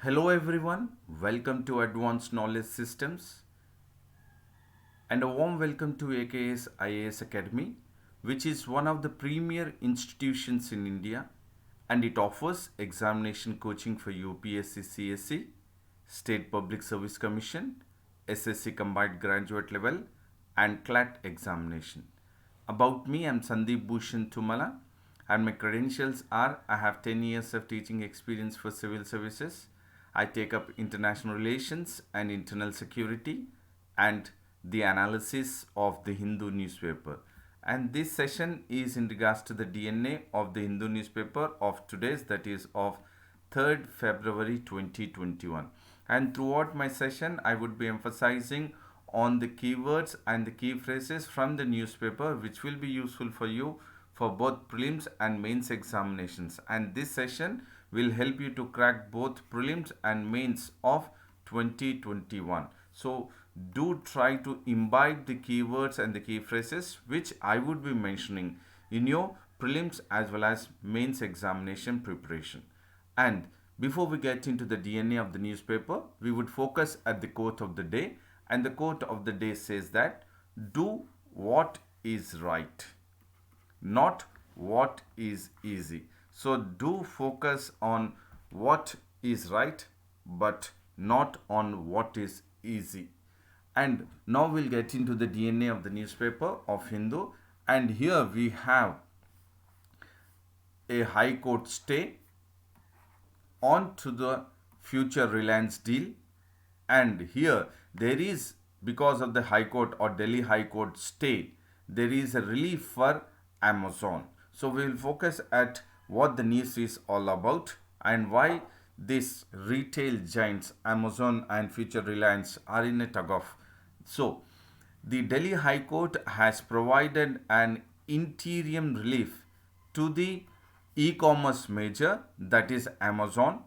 Hello everyone, welcome to Advanced Knowledge Systems and a warm welcome to AKS IAS Academy, which is one of the premier institutions in India and it offers examination coaching for UPSC CSC, State Public Service Commission, SSC Combined Graduate Level and CLAT examination. About me, I'm Sandeep Bhushan Tumala and my credentials are I have 10 years of teaching experience for civil services. I take up international relations and internal security and the analysis of the Hindu newspaper. And this session is in regards to the DNA of the Hindu newspaper of today's, that is of 3rd February 2021. And throughout my session, I would be emphasizing on the keywords and the key phrases from the newspaper which will be useful for you for both prelims and mains examinations. And this session will help you to crack both prelims and mains of 2021. So do try to imbibe the keywords and the key phrases which I would be mentioning in your prelims as well as mains examination preparation. And before we get into the DNA of the newspaper, we would focus at the quote of the day. And the quote of the day says that do what is right, not what is easy. So do focus on what is right, but not on what is easy. And now we'll get into the DNA of the newspaper of Hindu. And here we have a High Court stay on to the future Reliance deal. And here there is, because of the High Court or Delhi High Court stay, there is a relief for Amazon. So we will focus at what the news is all about and why these retail giants Amazon and future Reliance are in a tug of. So the Delhi High Court has provided an interim relief to the e-commerce major, that is Amazon,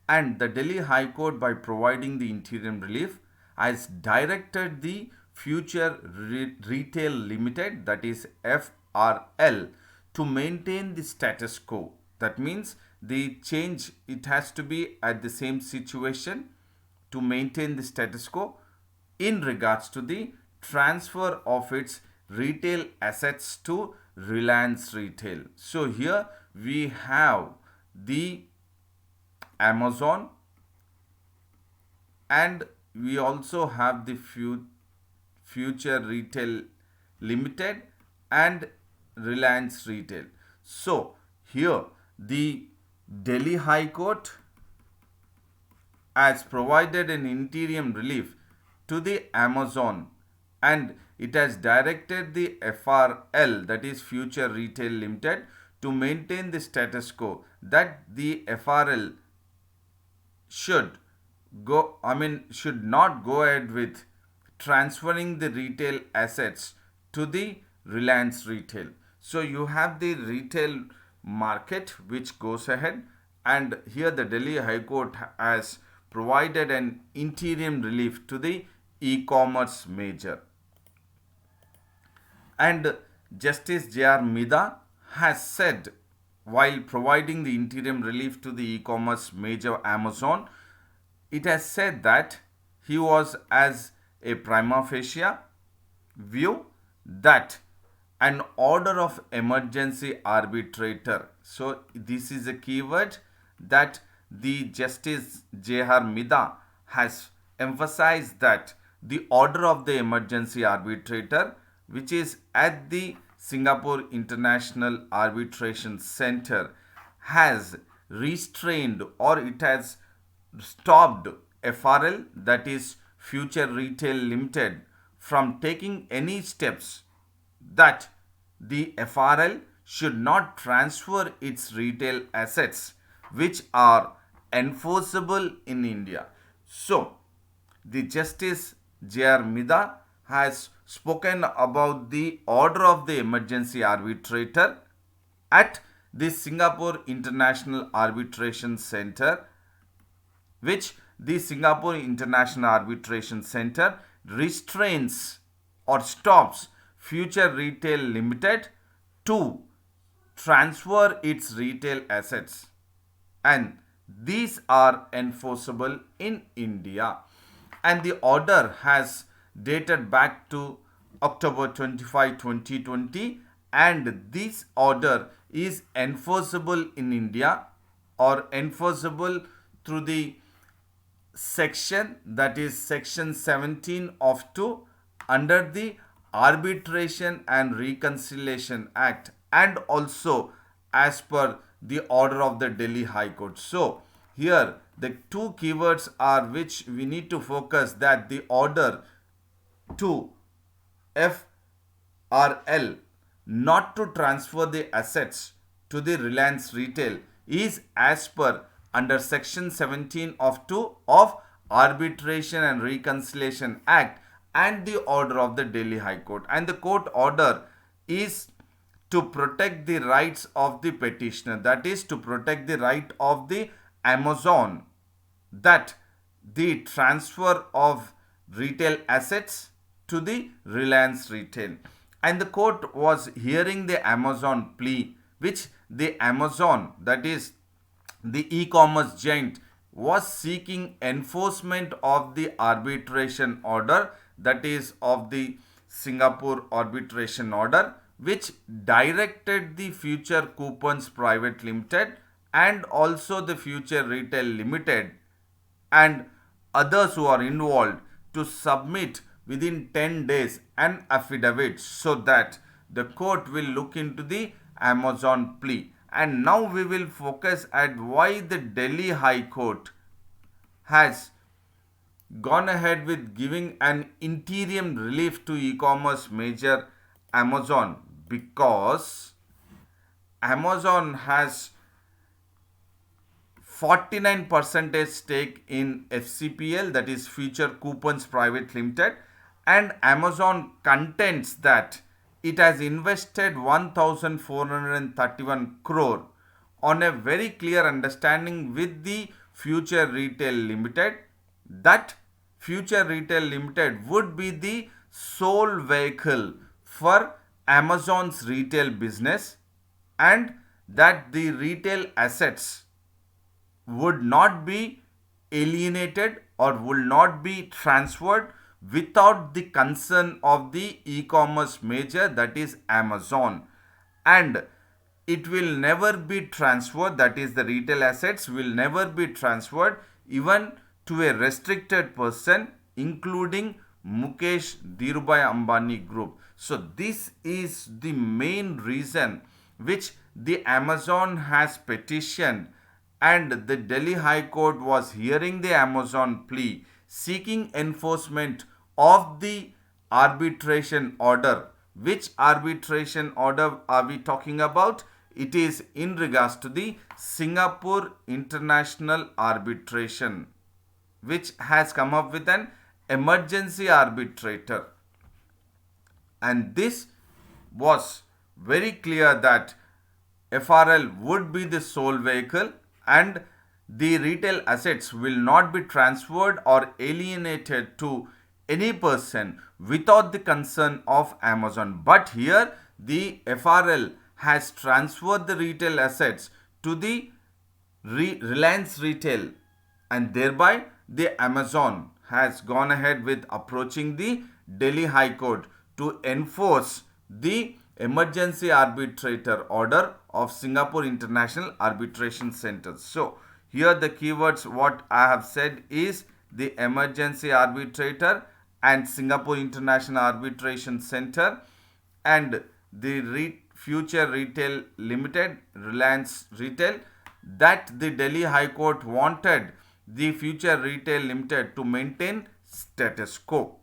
and the Delhi High Court, by providing the interim relief, has directed the Future Retail Limited, that is FRL, to maintain the status quo. That means the change, it has to be at the same situation to maintain the status quo in regards to the transfer of its retail assets to Reliance Retail. So here we have the Amazon and we also have the Future Retail Limited and Reliance Retail. So here the Delhi High Court has provided an interim relief to the Amazon and it has directed the FRL, that is Future Retail Limited, to maintain the status quo, that the FRL should should not go ahead with transferring the retail assets to the Reliance Retail. So you have the retail market which goes ahead, and here the Delhi High Court has provided an interim relief to the e-commerce major. And Justice J.R. Mida has said, while providing the interim relief to the e-commerce major Amazon, it has said that he was as a prima facie view that an order of emergency arbitrator. So this is a keyword that the Justice J.R. Mida has emphasized, that the order of the emergency arbitrator, which is at the Singapore International Arbitration Center, has restrained or it has stopped FRL, that is Future Retail Limited, from taking any steps that the FRL should not transfer its retail assets which are enforceable in India. So, the Justice J.R. Mida has spoken about the order of the emergency arbitrator at the Singapore International Arbitration Center, which the Singapore International Arbitration Center restrains or stops Future Retail Limited to transfer its retail assets. And these are enforceable in India. And the order has dated back to October 25, 2020, and this order is enforceable in India or enforceable through the section, that is section 17 of 2 under the Arbitration and Reconciliation Act, and also as per the order of the Delhi High Court. So here the two keywords are which we need to focus, that the order to FRL not to transfer the assets to the Reliance Retail is as per under section 17 of 2 of Arbitration and Reconciliation Act and the order of the Delhi High Court. And the court order is to protect the rights of the petitioner, that is to protect the right of the Amazon, that the transfer of retail assets to the Reliance Retail. And the court was hearing the Amazon plea, which the Amazon, that is the e-commerce giant, was seeking enforcement of the arbitration order, that is of the Singapore arbitration order, which directed the Future Coupons Private Limited and also the Future Retail Limited and others who are involved to submit within 10 days an affidavit, so that the court will look into the Amazon plea. And now we will focus at why the Delhi High Court has gone ahead with giving an interim relief to e-commerce major Amazon, because Amazon has 49% stake in FCPL, that is Future Coupons Private Limited, and Amazon contends that it has invested 1431 crore on a very clear understanding with the Future Retail Limited, that Future Retail Limited would be the sole vehicle for Amazon's retail business, and that the retail assets would not be alienated or will not be transferred without the consent of the e-commerce major, that is Amazon, and it will never be transferred, that is the retail assets will never be transferred even to a restricted person, including Mukesh Dhirubhai Ambani Group. So this is the main reason which the Amazon has petitioned, and the Delhi High Court was hearing the Amazon plea seeking enforcement of the arbitration order. Which arbitration order are we talking about? It is in regards to the Singapore International Arbitration, which has come up with an emergency arbitrator. And this was very clear that FRL would be the sole vehicle and the retail assets will not be transferred or alienated to any person without the consent of Amazon. But here the FRL has transferred the retail assets to the Reliance Retail, and thereby the Amazon has gone ahead with approaching the Delhi High Court to enforce the emergency arbitrator order of Singapore International Arbitration Center. So here the keywords what I have said is the emergency arbitrator and Singapore International Arbitration Center, and the Future Retail Limited, Reliance Retail, that the Delhi High Court wanted the Future Retail Limited to maintain status quo.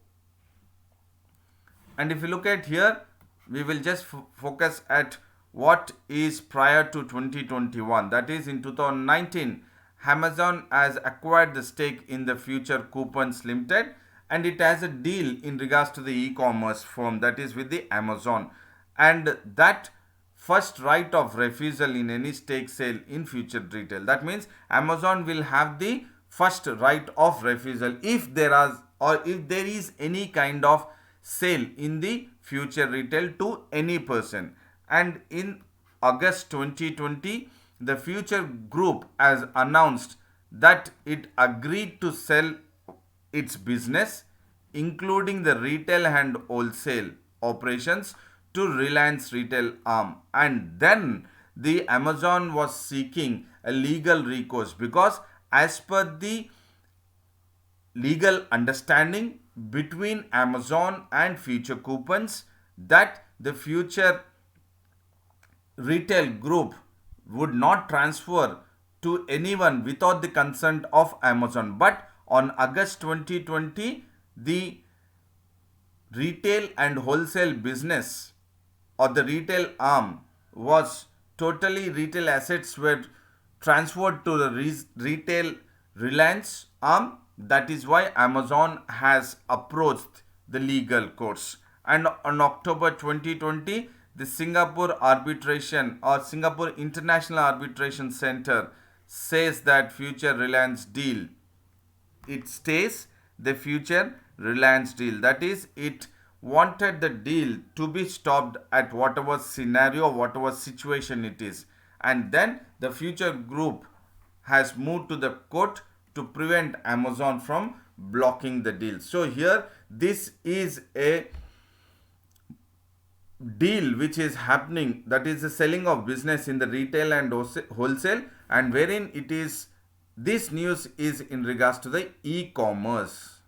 And if you look at here, we will just focus at what is prior to 2021, that is in 2019 Amazon has acquired the stake in the Future Coupons Limited, and it has a deal in regards to the e-commerce firm, that is with the Amazon, and that first right of refusal in any stake sale in Future Retail, that means Amazon will have the first right of refusal if there is any kind of sale in the Future Retail to any person. And in August 2020, the Future Group has announced that it agreed to sell its business, including the retail and wholesale operations, to Reliance Retail arm. And then the Amazon was seeking a legal recourse because, as per the legal understanding between Amazon and Future Coupons, that the Future Retail Group would not transfer to anyone without the consent of Amazon. But on August 2020, the retail and wholesale business or the retail arm was totally, retail assets were transferred to the retail Reliance arm. That is why Amazon has approached the legal courts. And on October 2020, the Singapore Arbitration or Singapore International Arbitration Center says that Future Reliance deal, it stays the Future Reliance deal. That is, it wanted the deal to be stopped at whatever scenario, whatever situation it is. And then the Future Group has moved to the court to prevent Amazon from blocking the deal. So here, this is a deal which is happening, that is the selling of business in the retail and wholesale, and wherein it is, this news is in regards to the e-commerce.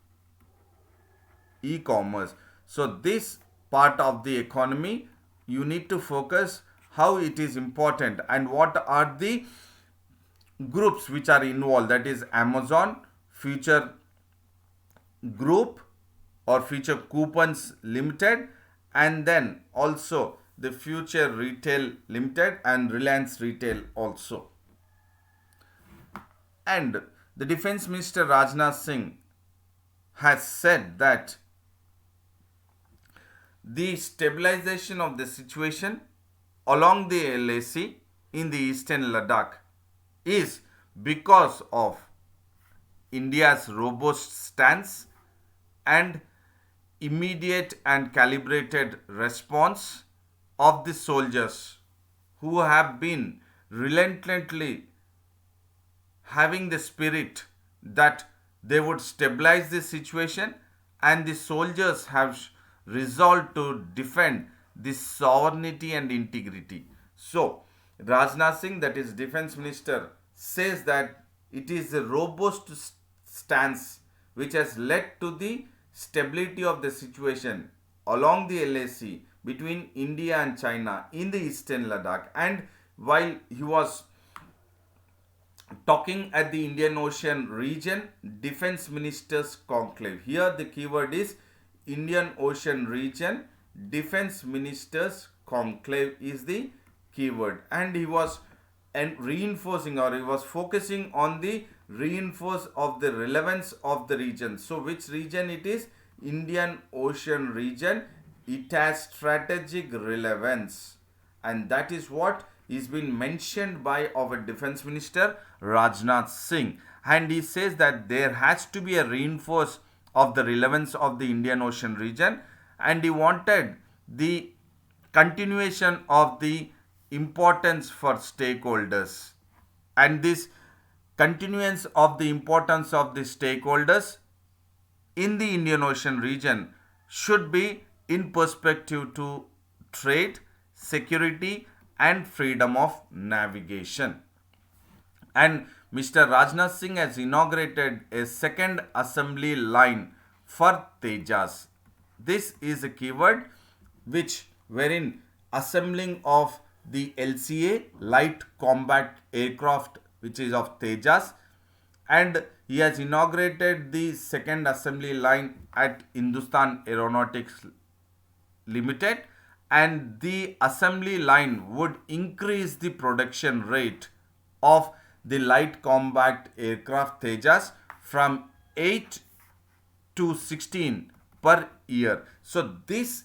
So this part of the economy, you need to focus how it is important and what are the groups which are involved. That is Amazon, Future Group or Future Coupons Limited, and then also the Future Retail Limited and Reliance Retail also. And the Defense Minister Rajnath Singh has said that the stabilization of the situation along the LAC in the eastern Ladakh is because of India's robust stance and immediate and calibrated response of the soldiers who have been relentlessly having the spirit that they would stabilize the situation, and the soldiers have resolved to defend the sovereignty and integrity. So, Rajnath Singh, that is Defense Minister, says that it is a robust stance which has led to the stability of the situation along the LAC between India and China in the eastern Ladakh. And while he was talking at the Indian Ocean region Defense Ministers Conclave, here the keyword is Indian Ocean region Defense Ministers Conclave is the keyword, and he was reinforcing, or he was focusing on the reinforce of the relevance of the region. So which region it is? Indian Ocean region. It has strategic relevance, and that is what is been mentioned by our Defense Minister Rajnath Singh. And he says that there has to be a reinforce of the relevance of the Indian Ocean region, and he wanted the continuation of the importance for stakeholders, and this continuance of the importance of the stakeholders in the Indian Ocean region should be in perspective to trade, security and freedom of navigation. And Mr. Rajnath Singh has inaugurated a second assembly line for Tejas. This is a keyword which wherein assembling of the LCA light combat aircraft which is of Tejas, and he has inaugurated the second assembly line at Hindustan Aeronautics Limited, and the assembly line would increase the production rate of the light combat aircraft Tejas from 8 to 16 per year. So this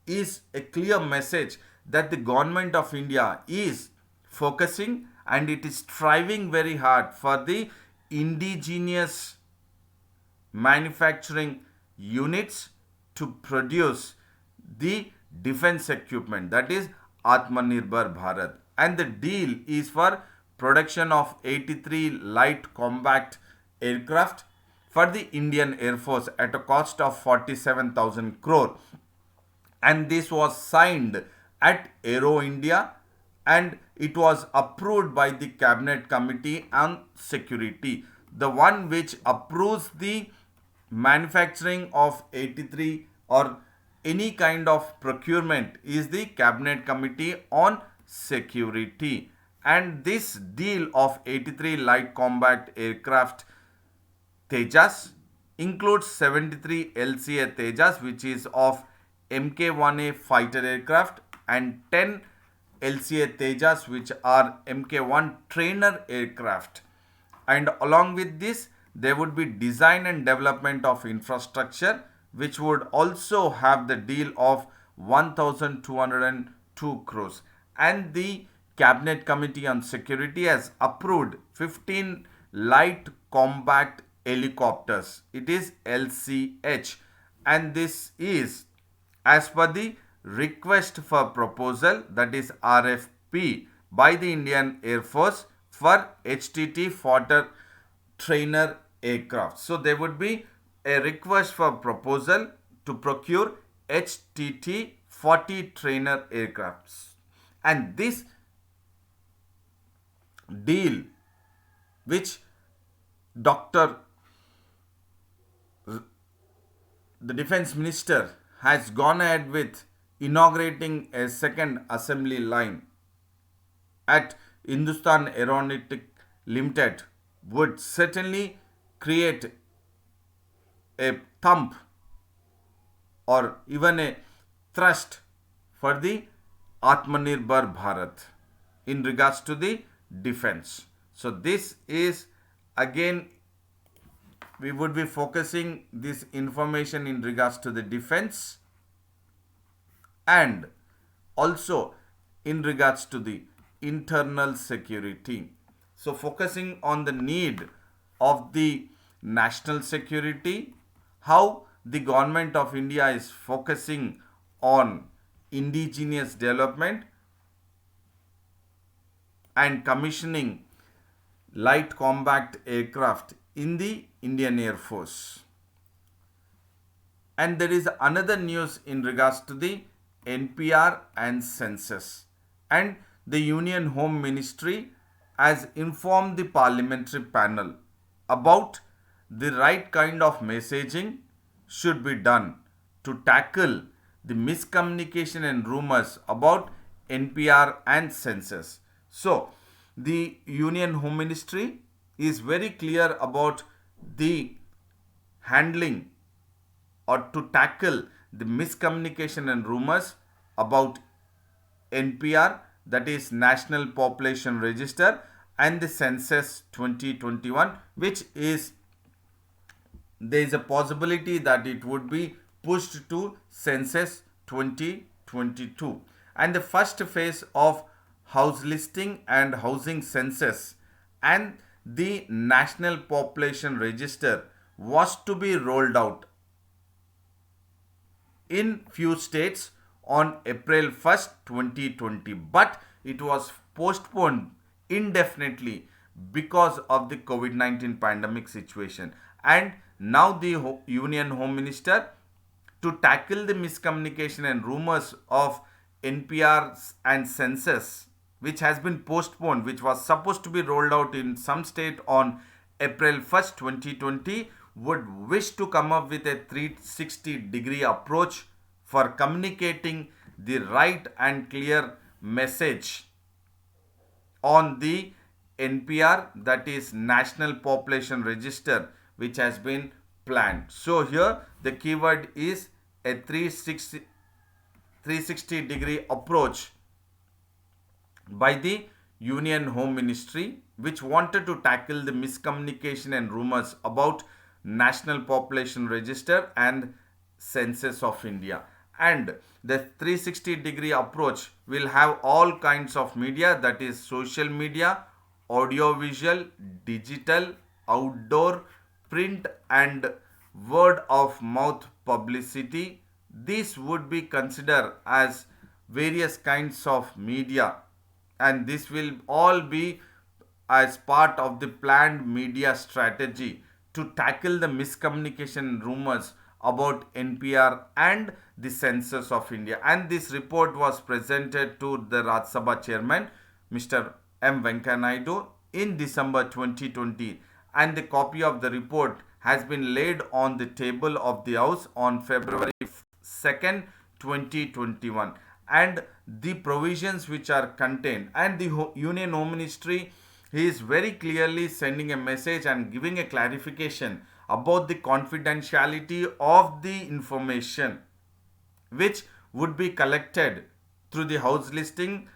is a clear message that the government of India is focusing and it is striving very hard for the indigenous manufacturing units to produce the defense equipment, that is Atmanirbhar Bharat. and the deal is for production of 83 light combat aircraft for the Indian Air Force at a cost of 47,000 crore, and this was signed at Aero India, and it was approved by the Cabinet Committee on Security. The one which approves the manufacturing of 83 or any kind of procurement is the Cabinet Committee on Security. And this deal of 83 light combat aircraft Tejas includes 73 LCA Tejas, which is of Mk1A fighter aircraft, and 10 LCA Tejas, which are Mk1 trainer aircraft. And along with this, there would be design and development of infrastructure, which would also have the deal of 1202 crores. And the Cabinet Committee on Security has approved 15 light combat helicopters. It is LCH, and this is as per the request for proposal, that is RFP, by the Indian Air Force for HTT fodder trainer aircraft. So there would be a request for proposal to procure HTT 40 trainer aircrafts, and this deal which Dr. the Defense Minister has gone ahead with inaugurating a second assembly line at Hindustan Aeronautic Limited would certainly create a thump or even a thrust for the Atmanirbhar Bharat in regards to the defense. So this is again, we would be focusing this information in regards to the defense and also in regards to the internal security. So focusing on the need of the national security, how the government of India is focusing on indigenous development and commissioning light combat aircraft in the Indian Air Force. And there is another news in regards to the NPR and census. And the Union Home Ministry has informed the parliamentary panel about the right kind of messaging should be done to tackle the miscommunication and rumors about NPR and census. So, the Union Home Ministry is very clear about the handling or to tackle the miscommunication and rumors about NPR, that is National Population Register, and the Census 2021, which is there is a possibility that it would be pushed to Census 2022. And the first phase of house listing and housing census and the National Population Register was to be rolled out in few states on April 1st, 2020, but it was postponed indefinitely because of the COVID-19 pandemic situation. And now the Union Home Minister, to tackle the miscommunication and rumors of NPR and census, which has been postponed, which was supposed to be rolled out in some state on April 1st, 2020, would wish to come up with a 360-degree approach for communicating the right and clear message on the NPR, that is National Population Register, which has been planned. So here the keyword is a 360-degree approach by the Union Home Ministry, which wanted to tackle the miscommunication and rumors about National Population Register and Census of India. And the 360-degree approach will have all kinds of media, that is social media, audiovisual, digital, outdoor, print and word of mouth publicity. These would be considered as various kinds of media and this will all be as part of the planned media strategy to tackle the miscommunication rumors about NPR and the census of India. And this report was presented to the Rajya Sabha chairman, Mr. M. Venkaiah Naidu, in December 2020, and the copy of the report has been laid on the table of the House on February 2nd, 2021. And the provisions which are contained, and the Union Home Ministry, he is very clearly sending a message and giving a clarification about the confidentiality of the information which would be collected through the house listing,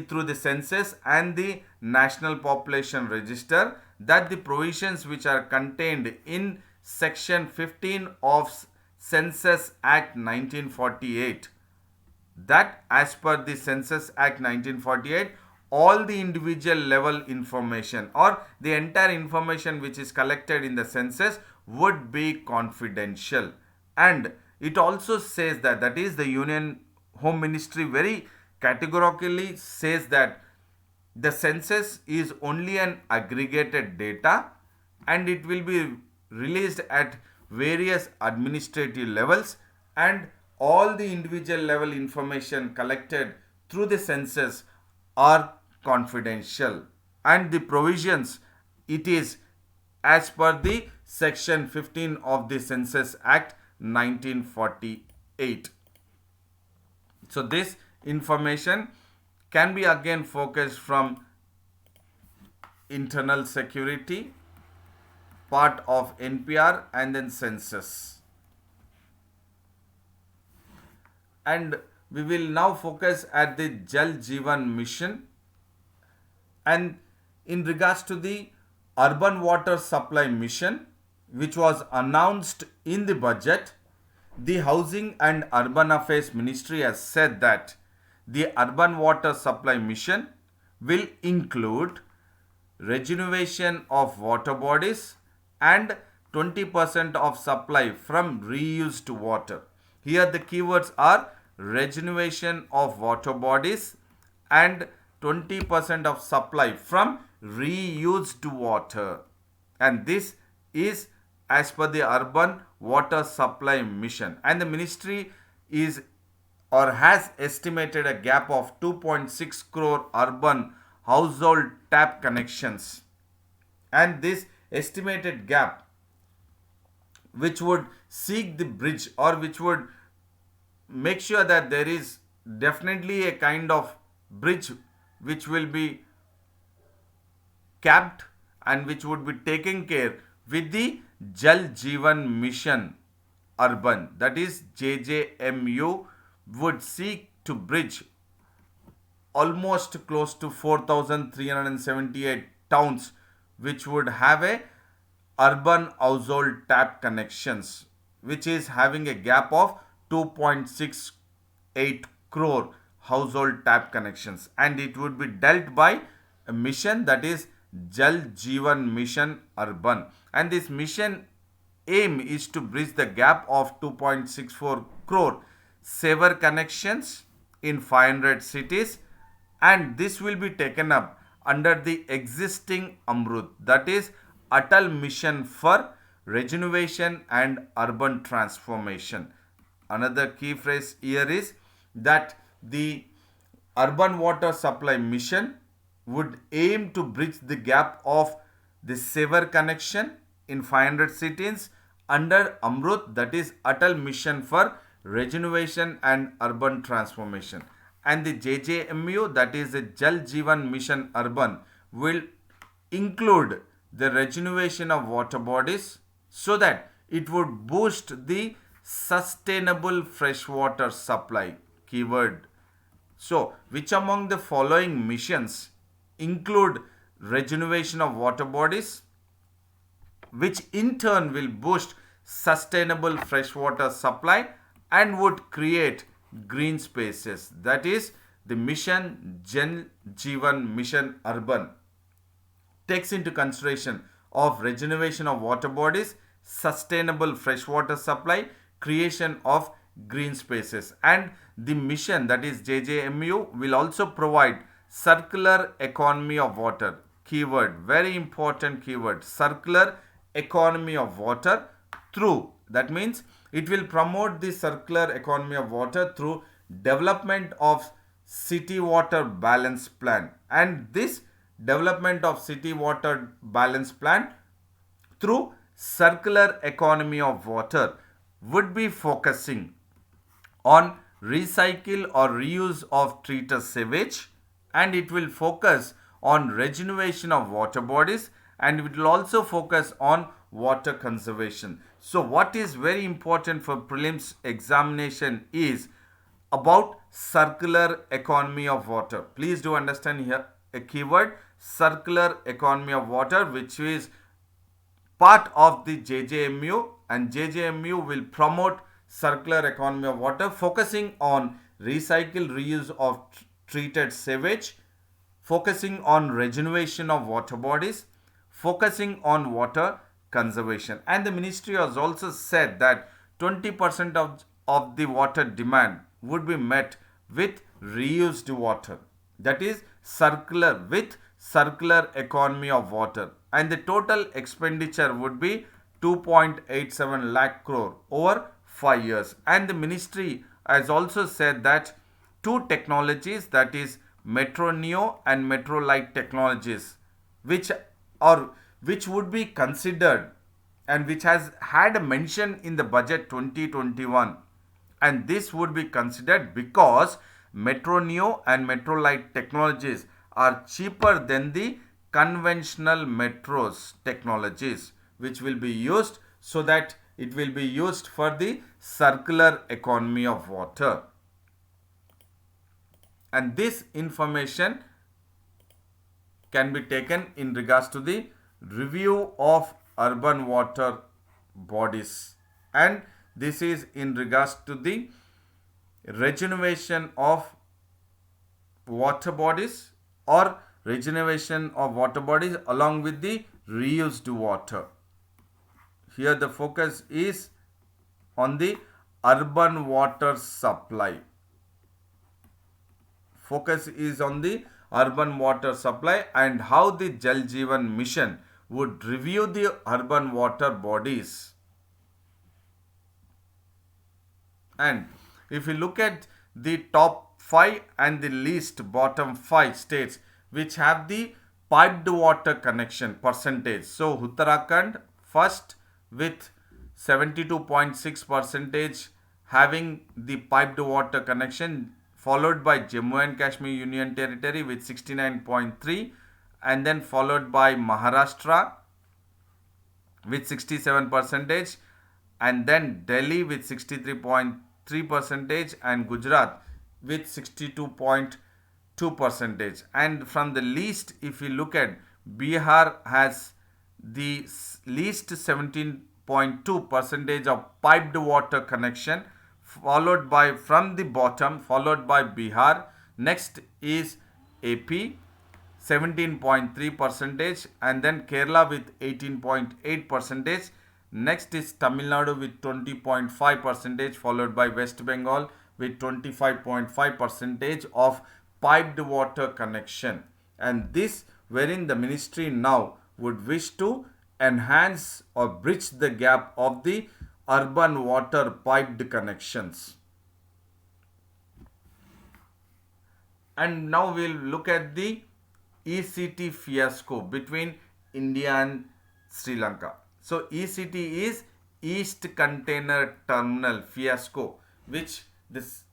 through the census and the national population register, that the provisions which are contained in section 15 of Census Act 1948, that as per the Census Act 1948, all the individual level information or the entire information which is collected in the census would be confidential. And it also says that, that is, the Union Home Ministry very categorically says that the census is only an aggregated data and it will be released at various administrative levels, and all the individual level information collected through the census are confidential, and the provisions, it is as per the section 15 of the Census Act 1948. So this information can be again focused from internal security, part of NPR, and then census. And we will now focus at the Jal Jeevan Mission, and in regards to the urban water supply mission which was announced in the budget, the Housing and Urban Affairs Ministry has said that the urban water supply mission will include regeneration of water bodies and 20% of supply from reused water. Here the keywords are regeneration of water bodies and 20% of supply from reused water. And this is as per the urban water supply mission. And the ministry is or has estimated a gap of 2.6 crore urban household tap connections. And this estimated gap, which would seek the bridge or which would make sure that there is definitely a kind of bridge which will be capped and which would be taken care with the Jal Jeevan Mission Urban, that is JJMU, would seek to bridge almost close to 4,378 towns which would have a urban household tap connections, which is having a gap of 2.68 crore household tap connections, and it would be dealt by a mission, that is Jal Jeevan Mission Urban. And this mission aim is to bridge the gap of 2.64 crore sewer connections in 500 cities, and this will be taken up under the existing Amrut, that is Atal Mission for Regeneration and Urban Transformation. Another key phrase here is that the urban water supply mission would aim to bridge the gap of the sewer connection in 500 cities under Amrut, that is Atal Mission for Regeneration and Urban Transformation. And the JJMU, that is the Jal Jeevan Mission Urban, will include the regeneration of water bodies so that it would boost the sustainable freshwater supply. Keyword. So, which among the following missions include regeneration of water bodies, which in turn will boost sustainable freshwater supply and would create green spaces? That is, the mission Jal Jeevan Mission Urban takes into consideration of regeneration of water bodies, sustainable freshwater supply, creation of green spaces. And the mission, that is JJMU, will also provide circular economy of water. Keyword, very important keyword, circular economy of water through, that means it will promote the circular economy of water through development of city water balance plan. And this development of city water balance plan through circular economy of water would be focusing on recycle or reuse of treated sewage, and it will focus on regeneration of water bodies, and it will also focus on water conservation. So what is very important for prelims examination is about circular economy of water. Please do understand here a keyword, circular economy of water, which is part of the JJMU, and JJMU will promote circular economy of water focusing on recycle reuse of treated sewage, focusing on regeneration of water bodies, focusing on water conservation. And the ministry has also said that 20% of the water demand would be met with reused water, that is circular, with circular economy of water, and the total expenditure would be 2.87 lakh crore over 5 years. And the ministry has also said that two technologies, that is Metro Neo and Metro Light technologies, which or which would be considered and which has had a mention in the budget 2021, and this would be considered because Metro Neo and Metro Light technologies are cheaper than the conventional metros technologies, which will be used, so that it will be used for the circular economy of water. And this information can be taken in regards to the review of urban water bodies, and this is in regards to the regeneration of water bodies or regeneration of water bodies along with the reused water. Here the focus is on the urban water supply. Focus is on the urban water supply and how the Jal Jeevan Mission would review the urban water bodies. And if you look at the top 5 and the least bottom 5 states which have the piped water connection percentage. So Uttarakhand first with 72.6 percentage having the piped water connection, followed by Jammu and Kashmir Union Territory with 69.3, and then followed by Maharashtra with 67 percentage, and then Delhi with 63.3 percentage, and Gujarat with 62.2 percentage. And from the least, if you look at, Bihar has the least 17.2 percentage of piped water connection, followed by, from the bottom, followed by Bihar. Next is AP 17.3 percentage, and then Kerala with 18.8 percentage. Next is Tamil Nadu with 20.5 percentage, followed by West Bengal with 25.5 percentage of piped water connection. And this wherein the ministry now would wish to enhance or bridge the gap of the urban water piped connections. And now we'll look at the ECT fiasco between India and Sri Lanka. So ECT is East Container Terminal fiasco, which this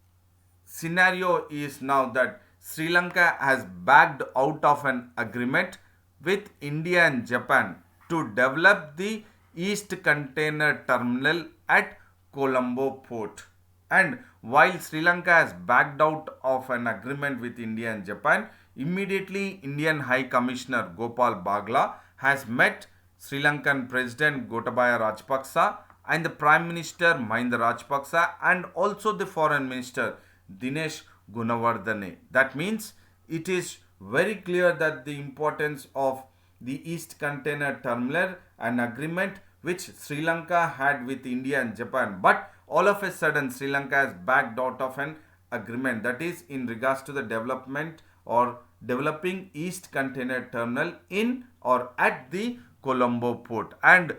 scenario is now that Sri Lanka has backed out of an agreement with India and Japan to develop the East Container Terminal at Colombo Port. And while Sri Lanka has backed out of an agreement with India and Japan, immediately Indian High Commissioner Gopal Bagla has met Sri Lankan President Gotabaya Rajapaksa and the Prime Minister Mahinda Rajapaksa and also the Foreign Minister Dinesh Gunawardene. That means it is very clear that the importance of the East Container Terminal, an agreement which Sri Lanka had with India and Japan, but all of a sudden Sri Lanka has backed out of an agreement, that is in regards to the development or developing East Container Terminal in or at the Colombo port. And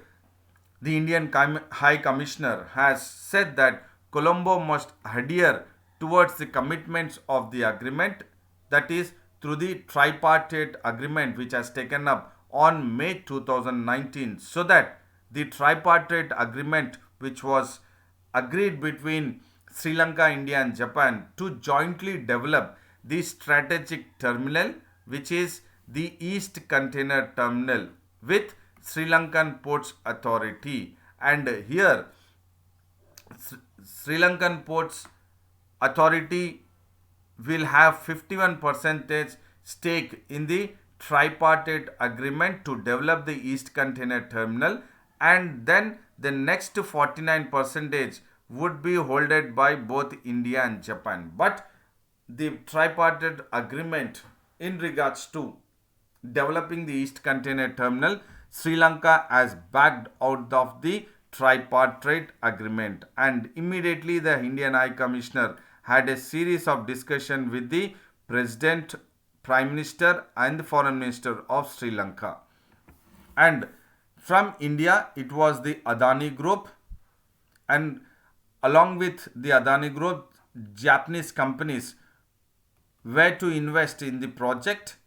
the Indian High Commissioner has said that Colombo must adhere towards the commitments of the agreement, that is, through the tripartite agreement which has taken up on May 2019, so that the tripartite agreement which was agreed between Sri Lanka, India, and Japan to jointly develop the strategic terminal, which is the East Container Terminal, with Sri Lankan Ports Authority. And here, Sri Lankan Ports Authority will have 51 percentage stake in the tripartite agreement to develop the East Container Terminal, and then the next 49 percentage would be holded by both India and Japan. But the tripartite agreement in regards to developing the East Container Terminal, Sri Lanka has backed out of the tripartite agreement, and immediately the Indian High Commissioner had a series of discussion with the President, Prime Minister, and the Foreign Minister of Sri Lanka. And from India, it was the Adani Group, and along with the Adani Group, Japanese companies were to invest in the project,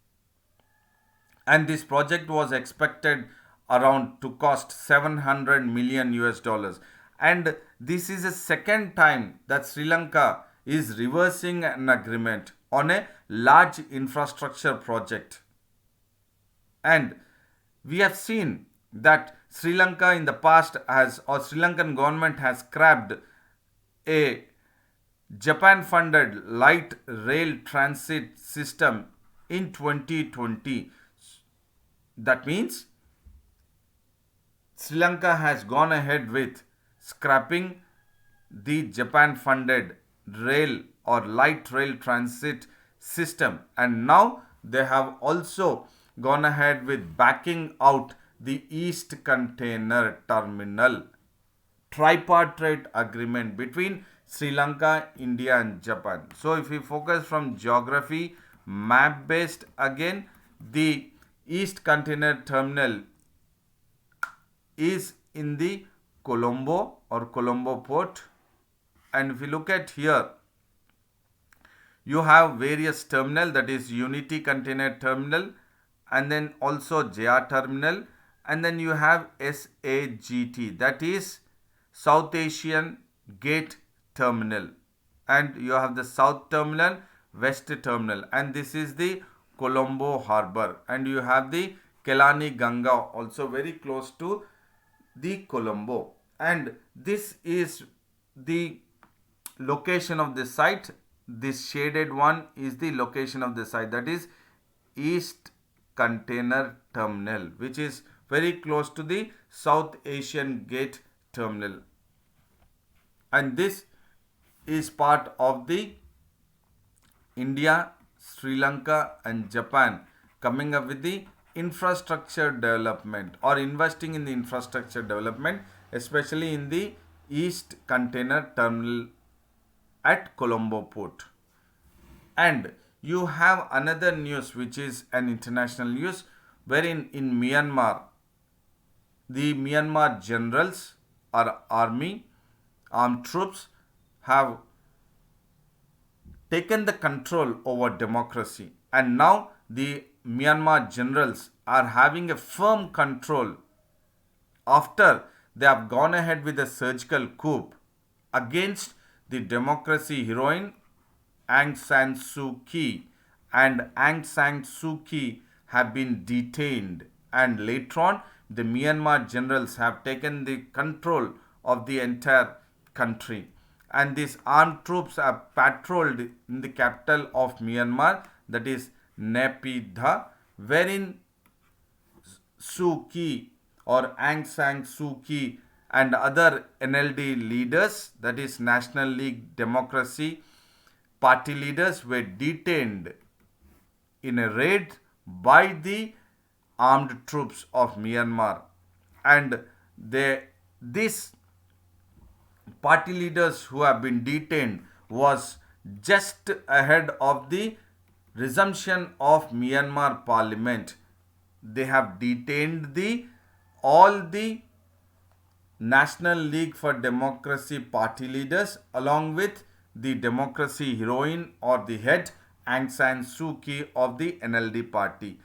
and this project was expected around to cost 700 million US dollars. And this is the second time that Sri Lanka is reversing an agreement on a large infrastructure project. And we have seen that Sri Lanka in the past has, or Sri Lankan government has scrapped a Japan funded light rail transit system in 2020. That means Sri Lanka has gone ahead with scrapping the Japan funded rail or light rail transit system, and now they have also gone ahead with backing out the East Container Terminal. Tripartite agreement between Sri Lanka, India, and Japan. So if we focus from geography, map based, again, the East Container Terminal is in the Colombo or Colombo port. And if you look at here, you have various terminal, that is Unity Container Terminal, and then also JR Terminal, and then you have SAGT, that is South Asian Gate Terminal, and you have the South Terminal, West Terminal, and this is the Colombo Harbour, and you have the Kelani Ganga also very close to the Colombo, and this is the location of the site. This shaded one is the location of the site, that is East Container Terminal, which is very close to the South Asian Gate Terminal, and this is part of the India, Sri Lanka, and Japan coming up with the infrastructure development or investing in the infrastructure development, especially in the East Container Terminal at Colombo port. And you have another news which is an international news, wherein in Myanmar, the Myanmar generals or armed troops have taken the control over democracy, and now the Myanmar generals are having a firm control after they have gone ahead with a surgical coup against the democracy heroine Aung San Suu Kyi, and Aung San Suu Kyi have been detained, and later on the Myanmar generals have taken the control of the entire country, and these armed troops have patrolled in the capital of Myanmar, that is Naypyidaw, wherein Suu Kyi or Aung San Suu Kyi and other NLD leaders, that is National League Democracy party leaders, were detained in a raid by the armed troops of Myanmar, and these party leaders who have been detained was just ahead of the resumption of Myanmar parliament, they have detained the all the National League for Democracy party leaders along with the democracy heroine or the head Aung San Suu Kyi of the NLD party.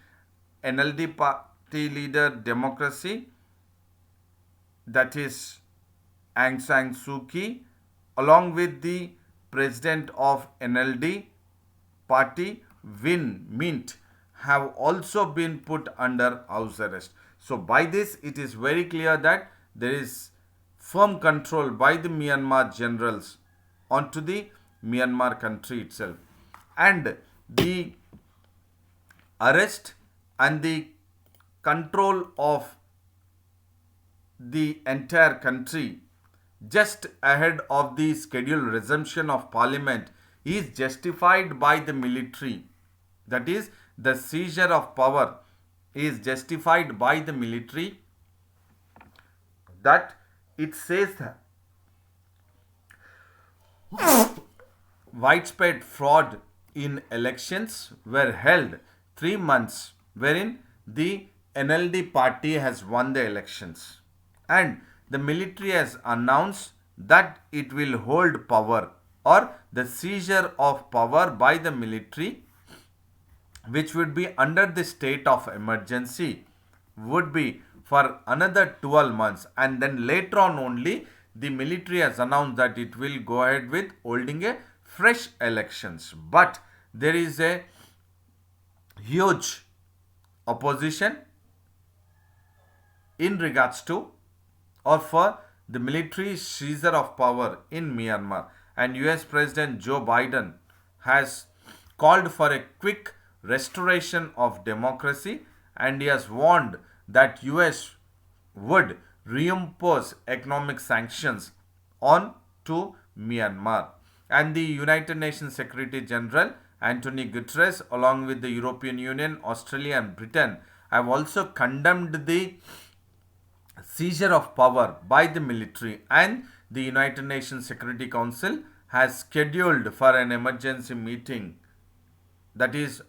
NLD party leader democracy, that is Aung San Suu Kyi, along with the president of NLD party Win Mint, have also been put under house arrest. So by this it is very clear that there is firm control by the Myanmar generals onto the Myanmar country itself. And the arrest and the control of the entire country just ahead of the scheduled resumption of parliament is justified by the military. That is, the seizure of power is justified by the military, that it says that widespread fraud in elections were held 3 months wherein the NLD party has won the elections, and the military has announced that it will hold power or the seizure of power by the military, which would be under the state of emergency, would be for another 12 months, and then later on only the military has announced that it will go ahead with holding a fresh elections. But there is a huge opposition in regards to or for the military seizure of power in Myanmar, and US President Joe Biden has called for a quick restoration of democracy, and he has warned that US would reimpose economic sanctions on to Myanmar. And the United Nations Secretary General Antonio Guterres, along with the European Union, Australia and Britain, have also condemned the seizure of power by the military, and the United Nations Security Council has scheduled for an emergency meeting, that is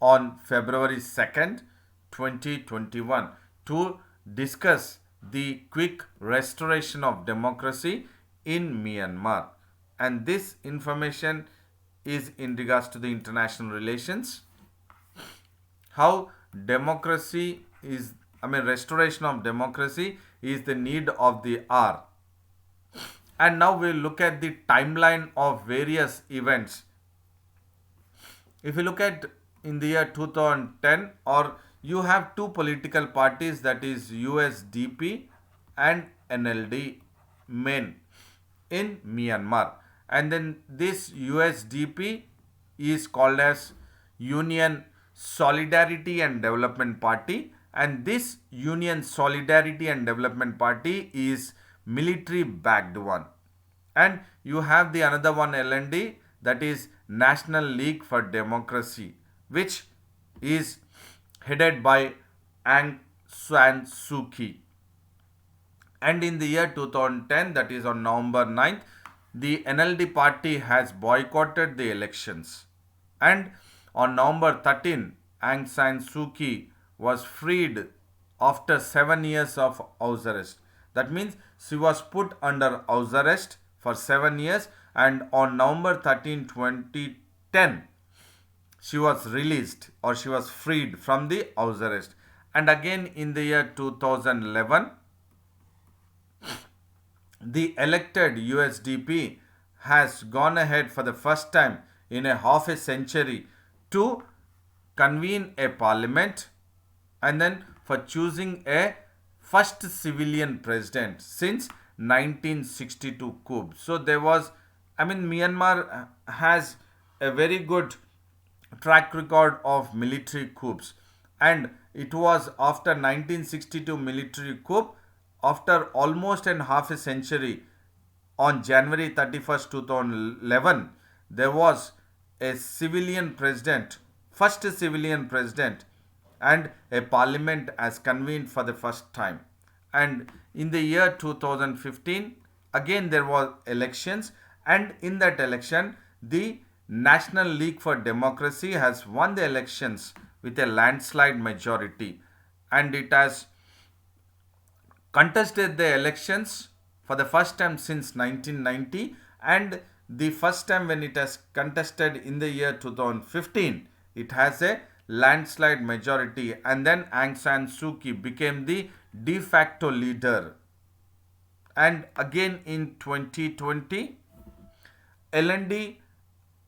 on February 2nd, 2021, to discuss the quick restoration of democracy in Myanmar. And this information is in regards to the international relations, how democracy is, restoration of democracy is the need of the hour. And now we'll look at the timeline of various events. If you look at in the year 2010, or you have two political parties, that is USDP and NLD main in Myanmar. And then this USDP is called as Union Solidarity and Development Party, and this Union Solidarity and Development Party is military backed one. And you have the another one LND, that is National League for Democracy, which is headed by Aung San Suu Kyi. And in the year 2010, that is on November 9th, the NLD party has boycotted the elections. And on November 13, Aung San Suu Kyi was freed after 7 years of house arrest. That means she was put under house arrest for 7 years, and on November 13, 2010, she was released or she was freed from the house arrest. And again in the year 2011, the elected USDP has gone ahead for the first time in a half a century to convene a parliament, and then for choosing a first civilian president since 1962 coup. So there was, Myanmar has a very good track record of military coups, and it was after 1962 military coup, after almost an half a century, on January 31st, 2011, there was a civilian president, first civilian president, and a parliament as convened for the first time. And in the year 2015, again there was elections, and in that election, the National League for Democracy has won the elections with a landslide majority, and it has contested the elections for the first time since 1990, and the first time when it has contested in the year 2015, it has a landslide majority, and then Aung San Suu Kyi became the de facto leader. And again in 2020, LND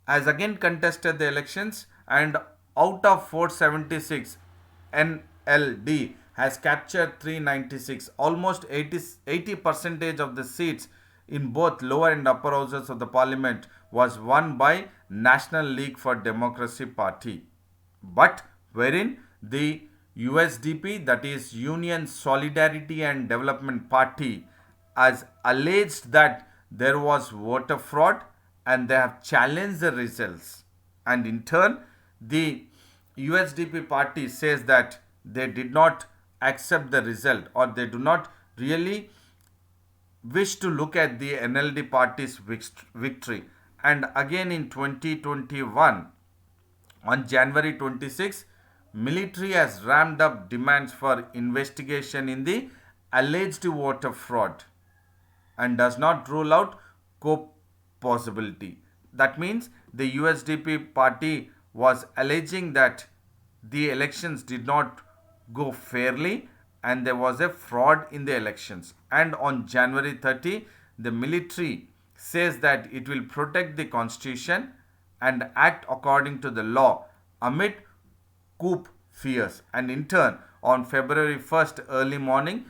has again contested the elections, and out of 476, NLD has captured 396, almost 80 percentage of the seats in both lower and upper houses of the parliament was won by National League for Democracy party, but wherein the USDP, that is Union Solidarity and Development Party, has alleged that there was voter fraud, and they have challenged the results. And in turn, the USDP party says that they did not accept the result, or they do not really wish to look at the NLD party's victory. And again in 2021, on January 26, military has ramped up demands for investigation in the alleged voter fraud and does not rule out co-possibility. That means the USDP party was alleging that the elections did not go fairly and there was a fraud in the elections. And on January 30, the military says that it will protect the constitution and act according to the law amid coup fears. And in turn, on February 1st early morning,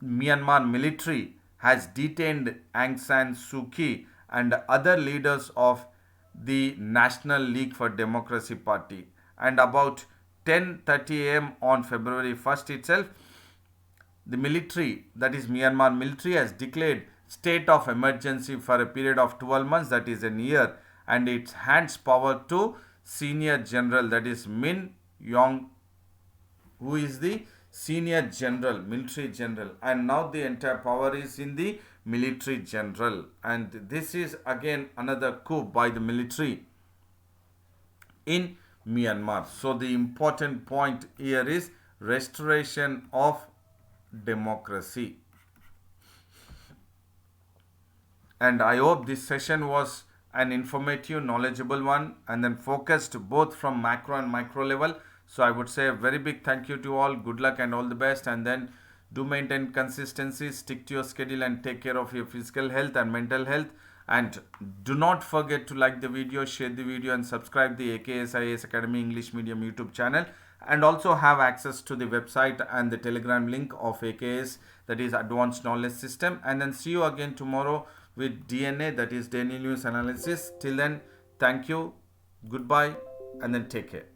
Myanmar military has detained Aung San Suu Kyi and other leaders of the National League for Democracy party. And about 10:30 a.m. on February 1st itself, the military, that is Myanmar military, has declared state of emergency for a period of 12 months, that is a year, and it hands power to senior general, that is Min Yong, who is the senior general, military general, and now the entire power is in the military general. And this is again another coup by the military in Myanmar. So the important point here is restoration of democracy. And I hope this session was an informative, knowledgeable one, and then focused both from macro and micro level. So I would say a very big thank you to all. Good luck and all the best. And then do maintain consistency, stick to your schedule, and take care of your physical health and mental health. And do not forget to like the video, share the video, and subscribe the AKS IAS Academy English Medium YouTube channel. And also have access to the website and the Telegram link of AKS, that is Advanced Knowledge System. And then see you again tomorrow with DNA, that is Daily News Analysis. Till then, thank you, goodbye, and then take care.